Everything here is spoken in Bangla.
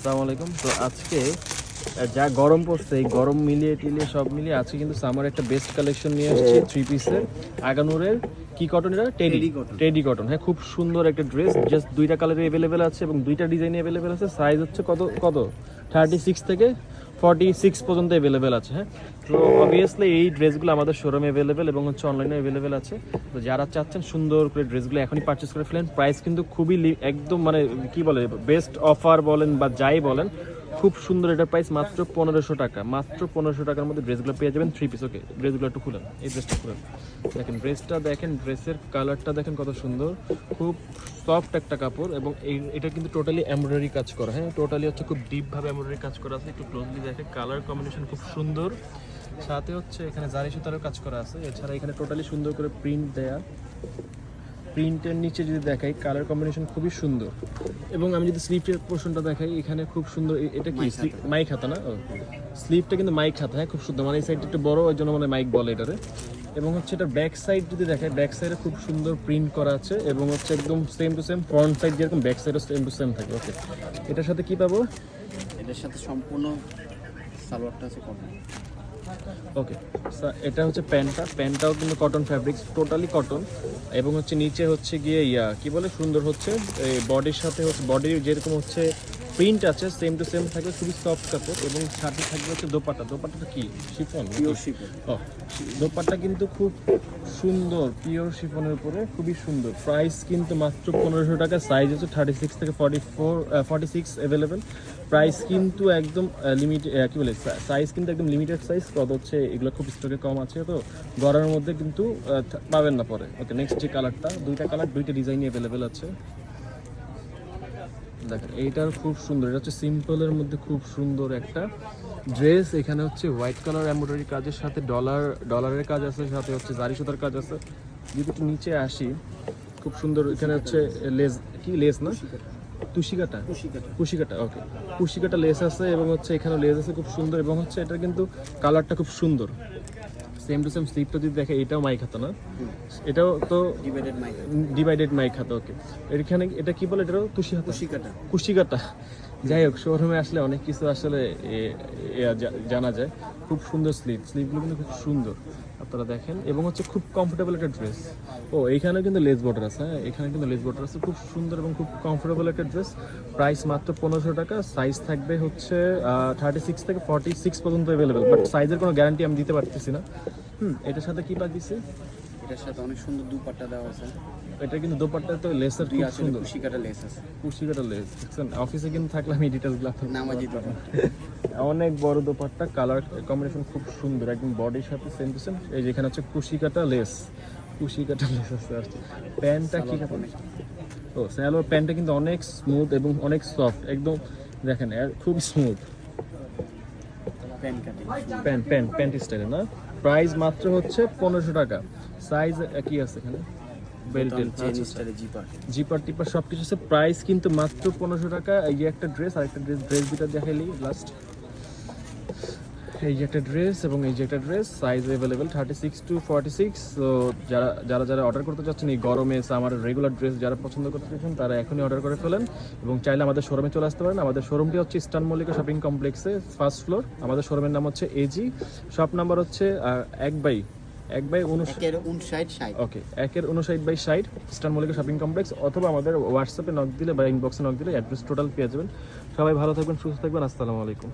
আসসালামু আলাইকুম। তো আজকে যা গরম পড়ছে এই গরম মিলিয়ে টিলিয়ে সব মিলিয়ে আজকে কিন্তু সামার একটা বেস্ট কালেকশন নিয়ে এসেছি 3 পিসের আগানুরের। কি কটন এটা? Teddy cotton. হ্যাঁ, খুব সুন্দর একটা ড্রেস, জাস্ট দুইটা কালারে অ্যাভেলেবেল আছে এবং দুইটা ডিজাইনে অ্যাভেলেবেল আছে। সাইজ হচ্ছে কত 36 থেকে 46 পর্যন্ত অ্যাভেলেবেল আছে। হ্যাঁ, তো অবভিয়াসলি এই ড্রেসগুলো আমাদের শোরুমে অ্যাভেলেবেল এবং হচ্ছে অনলাইনে অ্যাভেলেবেল আছে। তো যারা চাচ্ছেন সুন্দর করে ড্রেসগুলো এখনই পারচেস করে ফেলেন। প্রাইস কিন্তু খুবই একদম মানে কি বলে বেস্ট অফার বলেন বা যাই বলেন, খুব সুন্দর। এটার প্রাইস মাত্র 1500 টাকা। মাত্র 1500 টাকার মধ্যে ড্রেসগুলো পেয়ে যাবেন 3 পিস। ওকে, ড্রেসগুলো একটু খুলেন, এই ড্রেসটা খুলেন। দেখেন ড্রেসটা, দেখেন ড্রেসের কালারটা দেখেন কত সুন্দর, খুব সফট একটা কাপড় এবং এটা কিন্তু টোটালি এমব্রয়ডারি কাজ করা। হ্যাঁ, টোটালি হচ্ছে খুব ডিপভাবে এমব্রয়ডারি কাজ করা আছে। একটু ক্লোজলি দেখেন, কালার কম্বিনেশন খুব সুন্দর। সাথে হচ্ছে এখানে জারি সুতারও কাজ করা আছে। এছাড়া এখানে টোটালি সুন্দর করে প্রিন্ট দেয়া। প্রিন্টের নিচে যদি দেখাই, কালার কম্বিনেশন খুবই সুন্দর। এবং আমি যদি স্লিভের পোর্শনটা দেখাই, এখানে খুব সুন্দর। এটা কি মাইক হাতা না? স্লিভটা কিন্তু মাইক হাতা। হ্যাঁ, খুব সুন্দর। মানে এই সাইডটা একটু বড়, ওই জন্য মানে মাইক বলে এটারে। এবং হচ্ছে এটা ব্যাক সাইড যদি দেখাই, ব্যাক সাইডে খুব সুন্দর প্রিন্ট করা আছে এবং হচ্ছে একদম same to same front side যেরকম ব্যাক সাইডও সেম টু সেম থাকে। ওকে, এটার সাথে কি পাবো? এটার সাথে সম্পূর্ণ সালোয়ারটা আছে কটন। ওকে, এটা হচ্ছে প্যান্টটাও কিন্তু কটন ফ্যাব্রিক্স, টোটালি কটন। এবং হচ্ছে নিচে হচ্ছে গিয়ে কি বলে সুন্দর হচ্ছে বডির সাথে হচ্ছে বডির যেরকম হচ্ছে প্রিন্ট আছে সেম টু সেম থাকবে, খুবই সফট কাপড়। এবং সাথে থাকবে হচ্ছে দোপাট্টাটা কি শিফন? Pure chiffon. দোপাট্টা কিন্তু খুব সুন্দর, পিওর শিফনের উপরে, খুবই সুন্দর। প্রাইস কিন্তু মাত্র 1500 টাকা। সাইজ হচ্ছে 36 থেকে 46 অ্যাভেলেবেল। প্রাইস কিন্তু একদম কি বলে সাইজ কিন্তু একদম লিমিটেড সাইজ। কত হচ্ছে এগুলো খুব স্টকে কম আছে, তো গরমের মধ্যে কিন্তু পাবেন না পরে। ওকে, নেক্সট যে কালারটা, দুইটা কালার দুইটা ডিজাইন অ্যাভেলেবেল আছে। দেখেন এইটার খুব সুন্দর, এটা হচ্ছে সিম্পলের মধ্যে খুব সুন্দর একটা ড্রেস। এখানে হচ্ছে হোয়াইট কালার এমব্রয়ডারি কাজের সাথে ডলারের কাজ আছে, সাথে হচ্ছে জারি সুতার কাজ আছে। যদি একটু নিচে আসি, খুব সুন্দর। এখানে হচ্ছে লেস না, কুশিকাটা। ওকে, কুশিকাটা লেস আছে এবং হচ্ছে এখানে লেস আছে খুব সুন্দর। এবং হচ্ছে এটা কিন্তু কালারটা খুব সুন্দর, সেম টু সেম। স্লিপটা যদি দেখে, এটাও মাইক হাতা না? এটাও তো ডিভাইডেড মাইক হাতা। ওকে, এখানে এটা কি বলে? এটাও কুশিকাটা। যাই হোক, শোরুমে আসলে অনেক কিছু আসলে জানা যায়। খুব সুন্দর স্লিভগুলো কিন্তু খুব সুন্দর, আপনারা দেখেন। এবং হচ্ছে খুব কমফোর্টেবল একটা ড্রেস। এইখানেও কিন্তু লেস বর্ডার আছে। হ্যাঁ, এখানে কিন্তু লেস বর্ডার আছে। খুব সুন্দর এবং খুব কমফোর্টেবল একটা ড্রেস। প্রাইস মাত্র 1500 টাকা। সাইজ থাকবে হচ্ছে 36 থেকে 46 পর্যন্ত অ্যাভেলেবেল, বাট সাইজের কোনো গ্যারান্টি আমি দিতে পারতেছি না। এটার সাথে কি পাক দিছে? এটার সাথে অনেক সুন্দর দুপাট্টা দেওয়া আছে। এটা কিন্তু দোপাট্টা তো লেসের খুব সুন্দর, কুশিকাটা লেস আছে। কুশিকাটা লেস। দেখছেন, অফিসে কিন্তু থাকলে আমি ডিটেলসগুলো নামাজি দোপাট্টা, অনেক বড় দোপাট্টা, কালার কম্বিনেশন খুব সুন্দর, একদম বডির সাথে সেম টু সেম। এই যেখানে হচ্ছে কুশিকাটা লেস আছে। আর প্যান্টটা কি কাপড়? স্যালোয়ার প্যান্টটা কিন্তু অনেক স্মুথ এবং অনেক সফট, একদম দেখেন খুব স্মুথ। প্যান্ট স্টাইলে না? প্রাইস মাত্র হচ্ছে 1500 টাকা। সাইজ কি আছে এখানে? বেল্টেল জিপার টিপার সব কিছু আছে। প্রাইস কিন্তু মাত্র 1500 টাকা। এই যে একটা ড্রেস, আর একটা ড্রেস দুটা দেখাইলি লাস্ট। এই যে একটা ড্রেস এবং এই যে একটা ড্রেস, সাইজ অ্যাভেলেবেল 36 to 46। তো যারা অর্ডার করতে চাচ্ছেন এই গরমে, আমার রেগুলার ড্রেস যারা পছন্দ করতে চাচ্ছেন, তারা এখনই অর্ডার করে ফেলেন এবং চাইলে আমাদের শোরুমে চলে আসতে পারেন। আমাদের শোরুমটি হচ্ছে ইস্টার্ন মল্লিকা শপিং কমপ্লেক্সে, ফার্স্ট ফ্লোর। আমাদের শোরুমের নাম হচ্ছে এজি। শপ নাম্বার হচ্ছে 1/59। ওকে, 1/59/60 ইস্টার্ন মল্লিকা শপিং কমপ্লেক্স। অথবা আমাদের হোয়াটসঅ্যাপে নক দিলে বা ইনবক্সে নক দিলে অ্যাড্রেস টোটাল পেয়ে যাবেন। সবাই ভালো থাকবেন, সুস্থ থাকবেন। আসসালামু আলাইকুম।